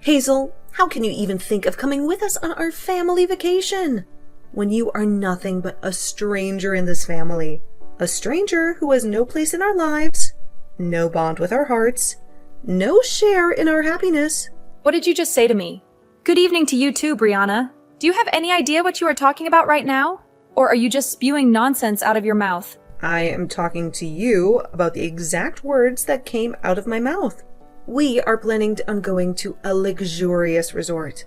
Hazel, how can you even think of coming with us on our family vacation when you are nothing but a stranger in this family? A stranger who has no place in our lives, no bond with our hearts, no share in our happiness. What did you just say to me? Good evening to you too, Brianna. Do you have any idea what you are talking about right now? Or are you just spewing nonsense out of your mouth? I am talking to you about the exact words that came out of my mouth. We are planning on going to a luxurious resort.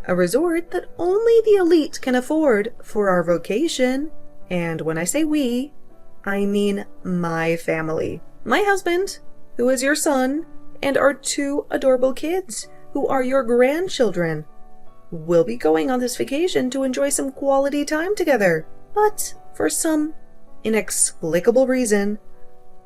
A resort that only the elite can afford for our vacation. And when I say we, I mean my family. My husband, who is your son, and our 2 adorable kids, who are your grandchildren. We'll be going on this vacation to enjoy some quality time together. But for some inexplicable reason,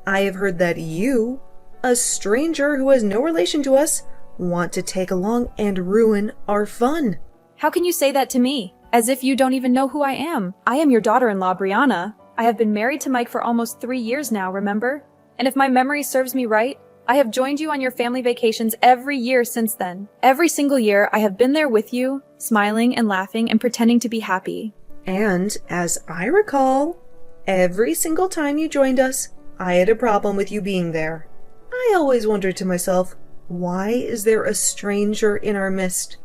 I have heard that you, a stranger who has no relation to us, want to take along and ruin our fun. How can you say that to me? As if you don't even know who I am. I am your daughter-in-law, Brianna. I have been married to Mike for almost 3 years now, remember? And if my memory serves me right, I have joined you on your family vacations every year since then. Every single year, I have been there with you, smiling and laughing and pretending to be happy. And as I recall, every single time you joined us, I had a problem with you being there. I always wondered to myself, why is there a stranger in our midst?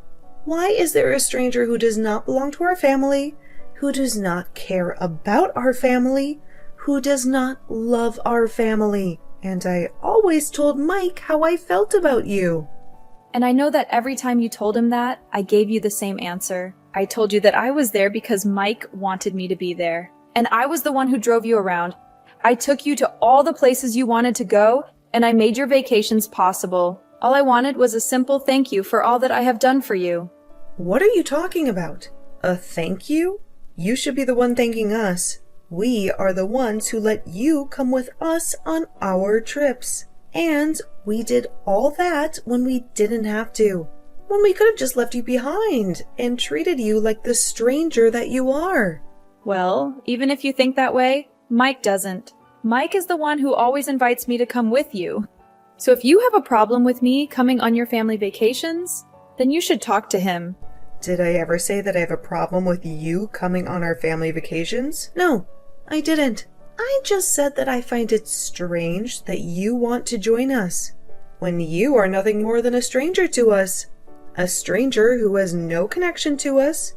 Why is there a stranger who does not belong to our family, who does not care about our family, who does not love our family? And I always told Mike how I felt about you. And I know that every time you told him that, I gave you the same answer. I told you that I was there because Mike wanted me to be there. And I was the one who drove you around. I took you to all the places you wanted to go, and I made your vacations possible. All I wanted was a simple thank you for all that I have done for you. What are you talking about? A thank you? You should be the one thanking us. We are the ones who let you come with us on our trips. And we did all that when we didn't have to. When we could have just left you behind and treated you like the stranger that you are. Well, even if you think that way, Mike doesn't. Mike is the one who always invites me to come with you. So if you have a problem with me coming on your family vacations, then you should talk to him. Did I ever say that I have a problem with you coming on our family vacations? No, I didn't. I just said that I find it strange that you want to join us, when you are nothing more than a stranger to us. A stranger who has no connection to us,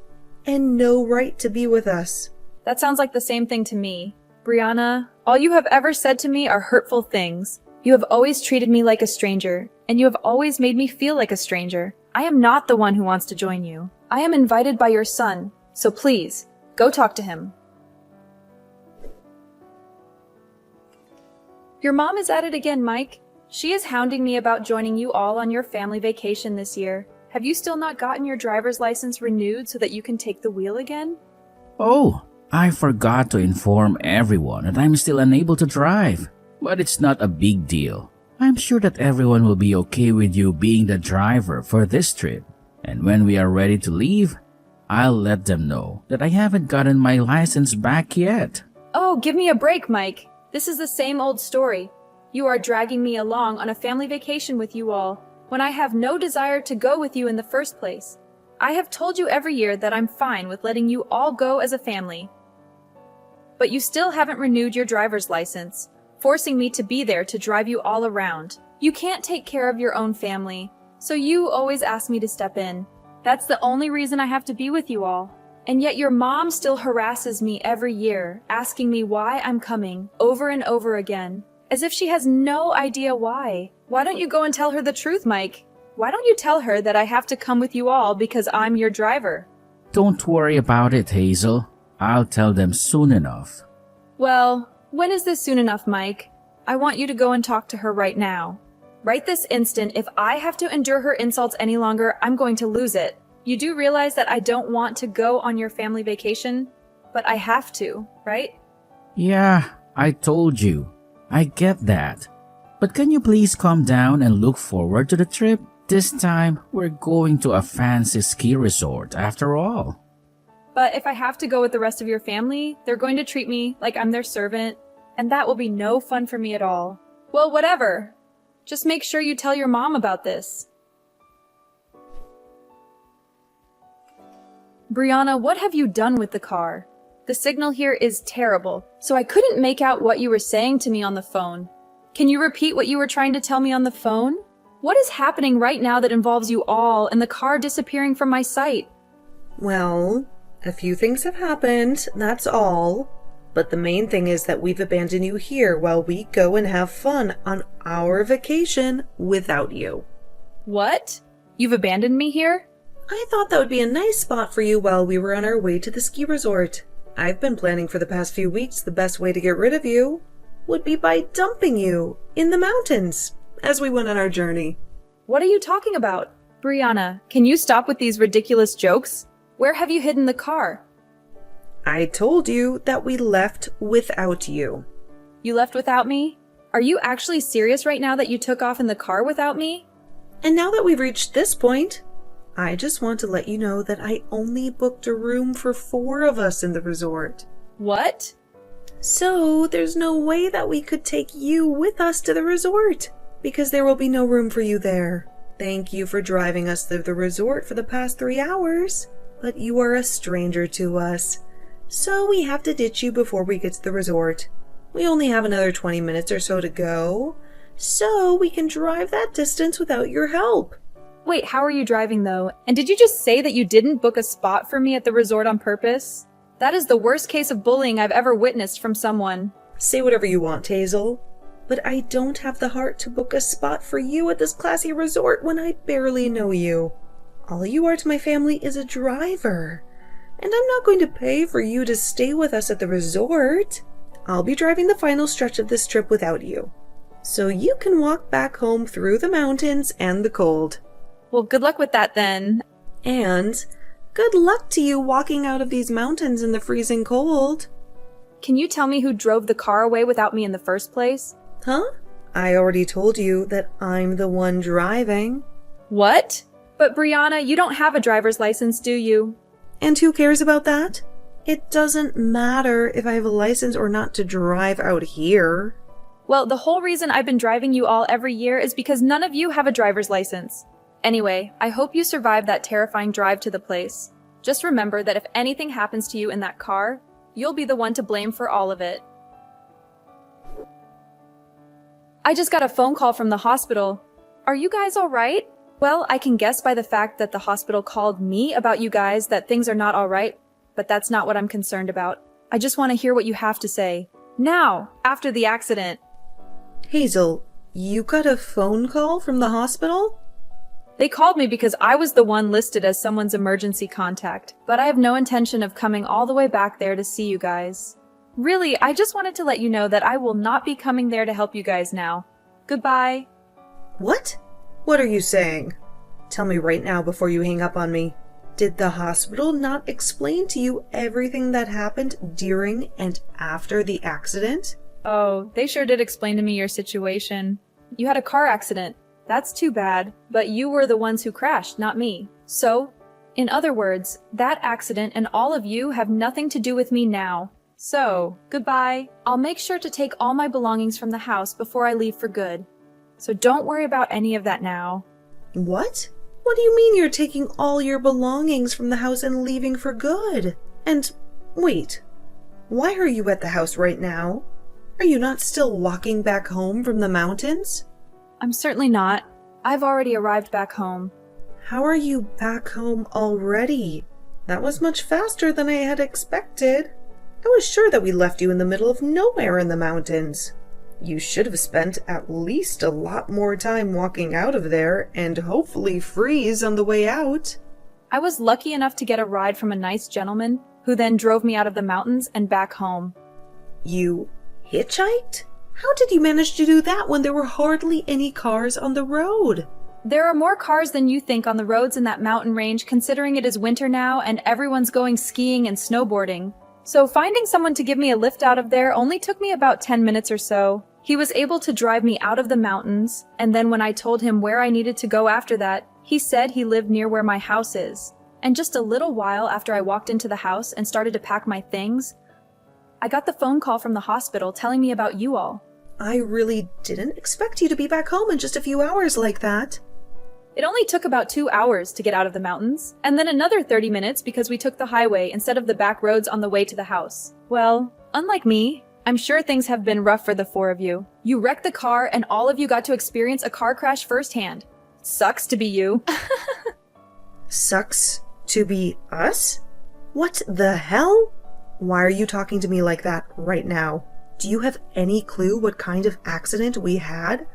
and no right to be with us. That sounds like the same thing to me. Brianna, all you have ever said to me are hurtful things. You have always treated me like a stranger, and you have always made me feel like a stranger. I am not the one who wants to join you. I am invited by your son, so please, go talk to him. Your mom is at it again, Mike. She is hounding me about joining you all on your family vacation this year. Have you still not gotten your driver's license renewed so that you can take the wheel again? Oh, I forgot to inform everyone that I'm still unable to drive. But it's not a big deal. I'm sure that everyone will be okay with you being the driver for this trip. And when we are ready to leave, I'll let them know that I haven't gotten my license back yet. Oh, give me a break, Mike. This is the same old story. You are dragging me along on a family vacation with you all, when I have no desire to go with you in the first place. I have told you every year that I'm fine with letting you all go as a family. But you still haven't renewed your driver's license, forcing me to be there to drive you all around. You can't take care of your own family, so you always ask me to step in. That's the only reason I have to be with you all. And yet your mom still harasses me every year, asking me why I'm coming over and over again, as if she has no idea why. Why don't you go and tell her the truth, Mike? Why don't you tell her that I have to come with you all because I'm your driver? Don't worry about it, Hazel. I'll tell them soon enough. Well, when is this soon enough, Mike? I want you to go and talk to her right now. Right this instant. If I have to endure her insults any longer, I'm going to lose it. You do realize that I don't want to go on your family vacation, but I have to, right? Yeah, I told you. I get that. But can you please calm down and look forward to the trip? This time, we're going to a fancy ski resort after all. But if I have to go with the rest of your family, they're going to treat me like I'm their servant, and that will be no fun for me at all. Well, whatever. Just make sure you tell your mom about this. Brianna, what have you done with the car? The signal here is terrible, so I couldn't make out what you were saying to me on the phone. Can you repeat what you were trying to tell me on the phone? What is happening right now that involves you all and the car disappearing from my sight? Well, a few things have happened, that's all. But the main thing is that we've abandoned you here while we go and have fun on our vacation without you. What? You've abandoned me here? I thought that would be a nice spot for you while we were on our way to the ski resort. I've been planning for the past few weeks the best way to get rid of you would be by dumping you in the mountains as we went on our journey. What are you talking about? Brianna, can you stop with these ridiculous jokes? Where have you hidden the car? I told you that we left without you. You left without me? Are you actually serious right now that you took off in the car without me? And now that we've reached this point, I just want to let you know that I only booked a room for 4 of us in the resort. What? So there's no way that we could take you with us to the resort, because there will be no room for you there. Thank you for driving us to the resort for the past 3 hours, but you are a stranger to us. So we have to ditch you before we get to the resort. We only have another 20 minutes or so to go, so we can drive that distance without your help. Wait, how are you driving though? And did you just say that you didn't book a spot for me at the resort on purpose? That is the worst case of bullying I've ever witnessed from someone. Say whatever you want, Hazel, but I don't have the heart to book a spot for you at this classy resort when I barely know you. All you are to my family is a driver, and I'm not going to pay for you to stay with us at the resort. I'll be driving the final stretch of this trip without you, so you can walk back home through the mountains and the cold. Well, good luck with that then. And good luck to you walking out of these mountains in the freezing cold. Can you tell me who drove the car away without me in the first place? Huh? I already told you that I'm the one driving. What? But Brianna, you don't have a driver's license, do you? And who cares about that? It doesn't matter if I have a license or not to drive out here. Well, the whole reason I've been driving you all every year is because none of you have a driver's license. Anyway, I hope you survive that terrifying drive to the place. Just remember that if anything happens to you in that car, you'll be the one to blame for all of it. I just got a phone call from the hospital. Are you guys all right? Well, I can guess by the fact that the hospital called me about you guys that things are not all right, but that's not what I'm concerned about. I just want to hear what you have to say. Now, after the accident. Hazel, you got a phone call from the hospital? They called me because I was the one listed as someone's emergency contact, but I have no intention of coming all the way back there to see you guys. Really, I just wanted to let you know that I will not be coming there to help you guys now. Goodbye. What? What are you saying? Tell me right now before you hang up on me. Did the hospital not explain to you everything that happened during and after the accident? Oh, they sure did explain to me your situation. You had a car accident. That's too bad, but you were the ones who crashed, not me. So, in other words, that accident and all of you have nothing to do with me now. So, goodbye. I'll make sure to take all my belongings from the house before I leave for good. So don't worry about any of that now. What? What do you mean you're taking all your belongings from the house and leaving for good? And, wait, why are you at the house right now? Are you not still walking back home from the mountains? I'm certainly not. I've already arrived back home. How are you back home already? That was much faster than I had expected. I was sure that we left you in the middle of nowhere in the mountains. You should have spent at least a lot more time walking out of there and hopefully freeze on the way out. I was lucky enough to get a ride from a nice gentleman who then drove me out of the mountains and back home. You hitchhiked? How did you manage to do that when there were hardly any cars on the road? There are more cars than you think on the roads in that mountain range, considering it is winter now and everyone's going skiing and snowboarding. So finding someone to give me a lift out of there only took me about 10 minutes or so. He was able to drive me out of the mountains, and then when I told him where I needed to go after that, he said he lived near where my house is. And just a little while after I walked into the house and started to pack my things, I got the phone call from the hospital telling me about you all. I really didn't expect you to be back home in just a few hours like that. It only took about 2 hours to get out of the mountains, and then another 30 minutes because we took the highway instead of the back roads on the way to the house. Well, unlike me, I'm sure things have been rough for the four of you. You wrecked the car and all of you got to experience a car crash firsthand. Sucks to be you. Sucks to be us? What the hell? Why are you talking to me like that right now? Do you have any clue what kind of accident we had?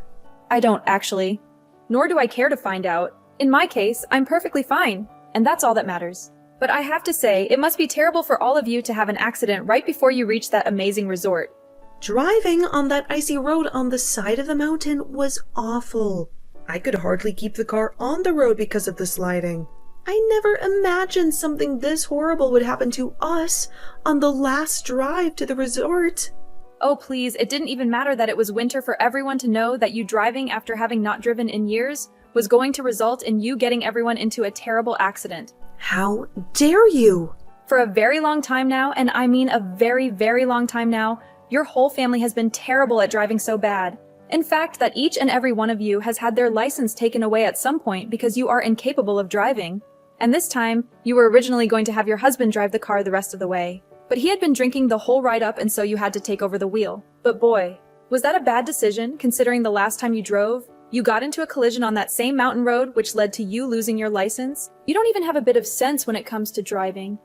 I don't actually. Nor do I care to find out. In my case, I'm perfectly fine, and that's all that matters. But I have to say, it must be terrible for all of you to have an accident right before you reach that amazing resort. Driving on that icy road on the side of the mountain was awful. I could hardly keep the car on the road because of the sliding. I never imagined something this horrible would happen to us on the last drive to the resort. Oh please, it didn't even matter that it was winter for everyone to know that you driving after having not driven in years was going to result in you getting everyone into a terrible accident. How dare you? For a very long time now, and I mean a very, very long time now, your whole family has been terrible at driving so bad. In fact, that each and every one of you has had their license taken away at some point because you are incapable of driving. And this time, you were originally going to have your husband drive the car the rest of the way. But he had been drinking the whole ride up and so you had to take over the wheel. But boy, was that a bad decision considering the last time you drove? You got into a collision on that same mountain road which led to you losing your license? You don't even have a bit of sense when it comes to driving.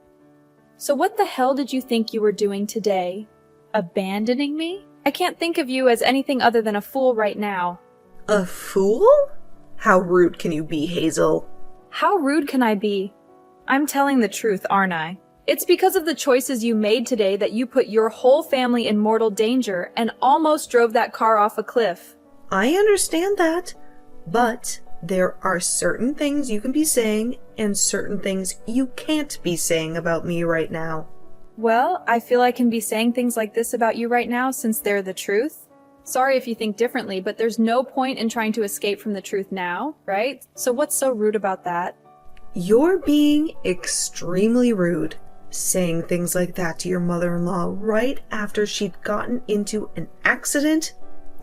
So what the hell did you think you were doing today? Abandoning me? I can't think of you as anything other than a fool right now. A fool? How rude can you be, Hazel? How rude can I be? I'm telling the truth, aren't I? It's because of the choices you made today that you put your whole family in mortal danger and almost drove that car off a cliff. I understand that, but there are certain things you can be saying and certain things you can't be saying about me right now. Well, I feel I can be saying things like this about you right now since they're the truth. Sorry if you think differently, but there's no point in trying to escape from the truth now, right? So what's so rude about that? You're being extremely rude, saying things like that to your mother-in-law right after she'd gotten into an accident.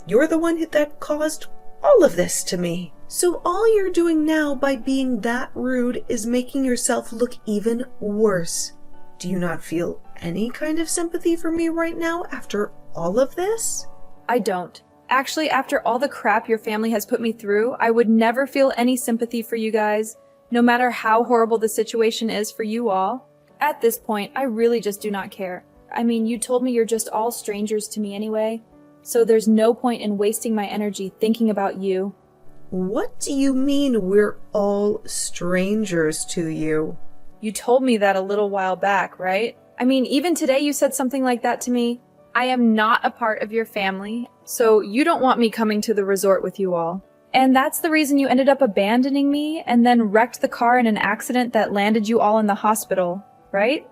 You're the one that caused all of this to me. So all you're doing now by being that rude is making yourself look even worse. Do you not feel any kind of sympathy for me right now after all of this? I don't. Actually, after all the crap your family has put me through, I would never feel any sympathy for you guys, no matter how horrible the situation is for you all. At this point, I really just do not care. I mean, you told me you're just all strangers to me anyway, so there's no point in wasting my energy thinking about you. What do you mean we're all strangers to you? You told me that a little while back, right? I mean, even today you said something like that to me. I am not a part of your family, so you don't want me coming to the resort with you all. And that's the reason you ended up abandoning me and then wrecked the car in an accident that landed you all in the hospital, right?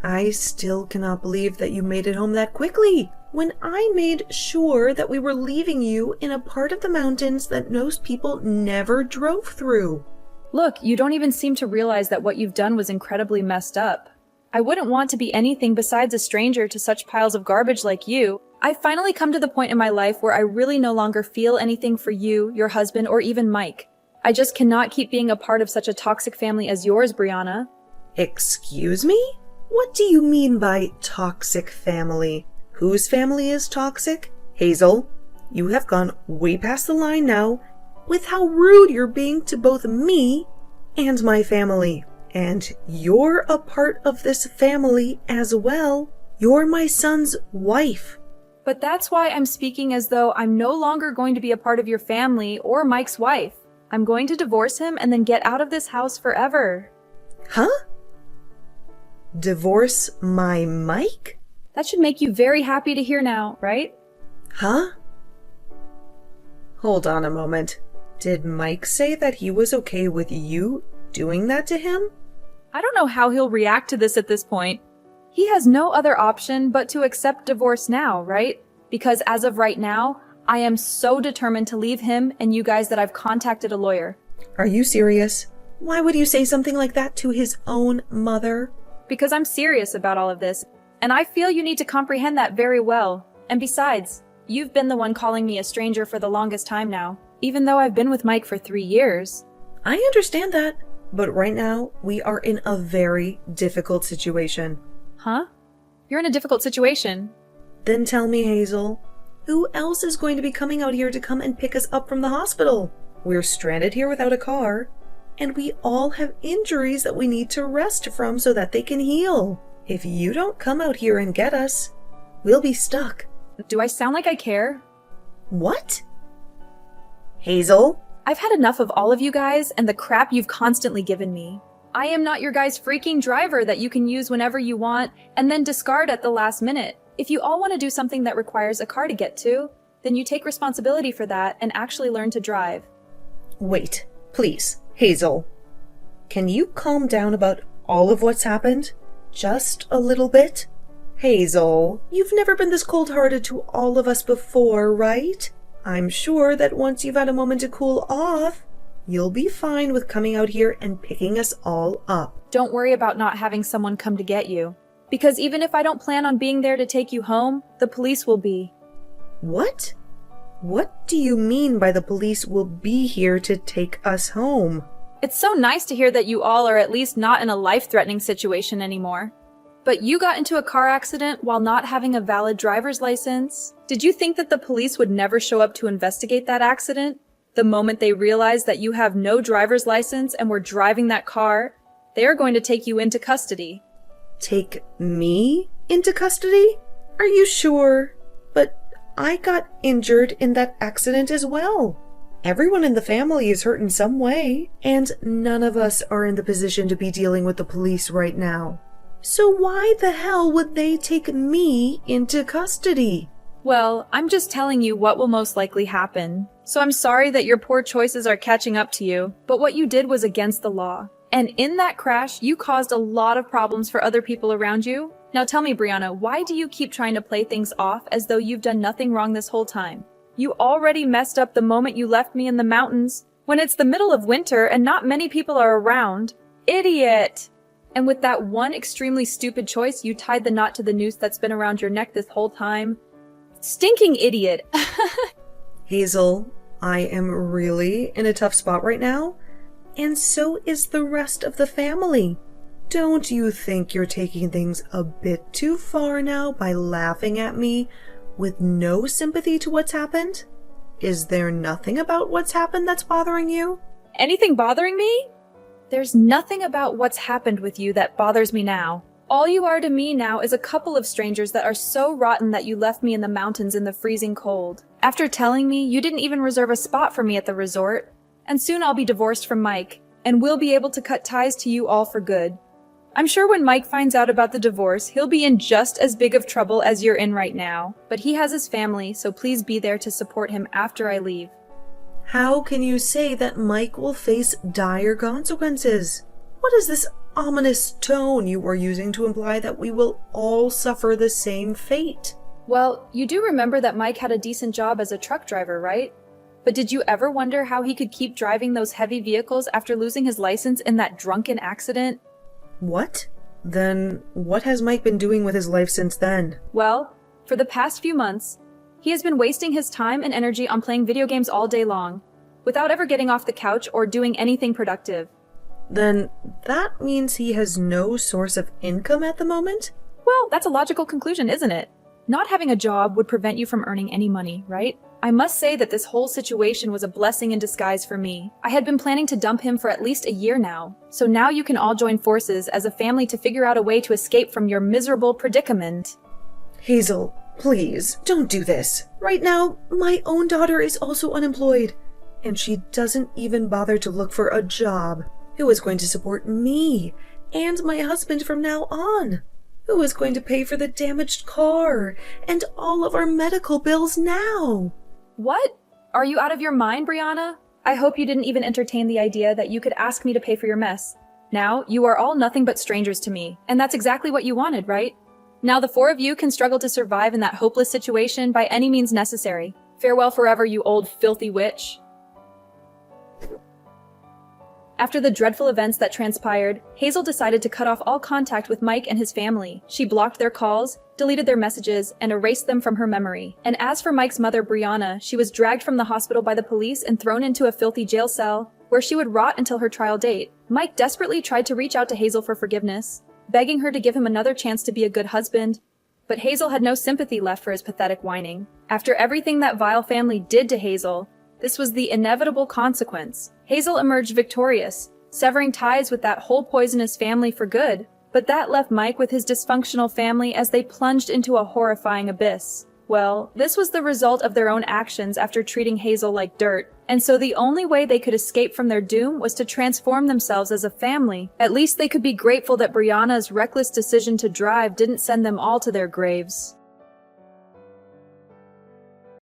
I still cannot believe that you made it home that quickly, when I made sure that we were leaving you in a part of the mountains that most people never drove through. Look, you don't even seem to realize that what you've done was incredibly messed up. I wouldn't want to be anything besides a stranger to such piles of garbage like you. I've finally come to the point in my life where I really no longer feel anything for you, your husband, or even Mike. I just cannot keep being a part of such a toxic family as yours, Brianna. Excuse me? What do you mean by toxic family? Whose family is toxic? Hazel, you have gone way past the line now with how rude you're being to both me and my family. And you're a part of this family as well. You're my son's wife. But that's why I'm speaking as though I'm no longer going to be a part of your family or Mike's wife. I'm going to divorce him and then get out of this house forever. Huh? Divorce my Mike? That should make you very happy to hear now, right? Huh? Hold on a moment. Did Mike say that he was okay with you doing that to him? I don't know how he'll react to this at this point. He has no other option but to accept divorce now, right? Because as of right now, I am so determined to leave him and you guys that I've contacted a lawyer. Are you serious? Why would you say something like that to his own mother? Because I'm serious about all of this, and I feel you need to comprehend that very well. And besides, you've been the one calling me a stranger for the longest time now, even though I've been with Mike for 3 years. I understand that, but right now we are in a very difficult situation. Huh? You're in a difficult situation. Then tell me, Hazel, who else is going to be coming out here to come and pick us up from the hospital? We're stranded here without a car, and we all have injuries that we need to rest from so that they can heal. If you don't come out here and get us, we'll be stuck. Do I sound like I care? What? Hazel? I've had enough of all of you guys and the crap you've constantly given me. I am not your guys' freaking driver that you can use whenever you want and then discard at the last minute. If you all want to do something that requires a car to get to, then you take responsibility for that and actually learn to drive. Wait, please, Hazel. Can you calm down about all of what's happened? Just a little bit? Hazel, you've never been this cold-hearted to all of us before, right? I'm sure that once you've had a moment to cool off, you'll be fine with coming out here and picking us all up. Don't worry about not having someone come to get you. Because even if I don't plan on being there to take you home, the police will be. What? What do you mean by the police will be here to take us home? It's so nice to hear that you all are at least not in a life-threatening situation anymore. But you got into a car accident while not having a valid driver's license. Did you think that the police would never show up to investigate that accident? The moment they realize that you have no driver's license and were driving that car, they are going to take you into custody. Take me into custody? Are you sure? But I got injured in that accident as well. Everyone in the family is hurt in some way, and none of us are in the position to be dealing with the police right now. So why the hell would they take me into custody? Well, I'm just telling you what will most likely happen. So I'm sorry that your poor choices are catching up to you, but what you did was against the law. And in that crash, you caused a lot of problems for other people around you. Now tell me, Brianna, why do you keep trying to play things off as though you've done nothing wrong this whole time? You already messed up the moment you left me in the mountains, when it's the middle of winter and not many people are around. Idiot! And with that one extremely stupid choice, you tied the knot to the noose that's been around your neck this whole time. Stinking idiot! Hazel, I am really in a tough spot right now, and so is the rest of the family. Don't you think you're taking things a bit too far now by laughing at me with no sympathy to what's happened? Is there nothing about what's happened that's bothering you? Anything bothering me? There's nothing about what's happened with you that bothers me now. All you are to me now is a couple of strangers that are so rotten that you left me in the mountains in the freezing cold. After telling me you didn't even reserve a spot for me at the resort. And soon I'll be divorced from Mike, and we'll be able to cut ties to you all for good. I'm sure when Mike finds out about the divorce, he'll be in just as big of trouble as you're in right now. But he has his family, so please be there to support him after I leave. How can you say that Mike will face dire consequences? What is this ominous tone you are using to imply that we will all suffer the same fate? Well, you do remember that Mike had a decent job as a truck driver, right? But did you ever wonder how he could keep driving those heavy vehicles after losing his license in that drunken accident? What? Then what has Mike been doing with his life since then? Well, for the past few months, he has been wasting his time and energy on playing video games all day long, without ever getting off the couch or doing anything productive. Then that means he has no source of income at the moment? Well, that's a logical conclusion, isn't it? Not having a job would prevent you from earning any money, right? I must say that this whole situation was a blessing in disguise for me. I had been planning to dump him for at least a year now. So now you can all join forces as a family to figure out a way to escape from your miserable predicament. Hazel, please, don't do this. Right now, my own daughter is also unemployed, and she doesn't even bother to look for a job. Who is going to support me and my husband from now on? Who is going to pay for the damaged car and all of our medical bills now? What? Are you out of your mind, Brianna? I hope you didn't even entertain the idea that you could ask me to pay for your mess. Now, you are all nothing but strangers to me, and that's exactly what you wanted, right? Now the four of you can struggle to survive in that hopeless situation by any means necessary. Farewell forever, you old filthy witch. After the dreadful events that transpired, Hazel decided to cut off all contact with Mike and his family. She blocked their calls, deleted their messages, and erased them from her memory. And as for Mike's mother, Brianna, she was dragged from the hospital by the police and thrown into a filthy jail cell, where she would rot until her trial date. Mike desperately tried to reach out to Hazel for forgiveness, begging her to give him another chance to be a good husband. But Hazel had no sympathy left for his pathetic whining. After everything that vile family did to Hazel, this was the inevitable consequence. Hazel emerged victorious, severing ties with that whole poisonous family for good. But that left Mike with his dysfunctional family as they plunged into a horrifying abyss. Well, this was the result of their own actions after treating Hazel like dirt, and so the only way they could escape from their doom was to transform themselves as a family. At least they could be grateful that Brianna's reckless decision to drive didn't send them all to their graves.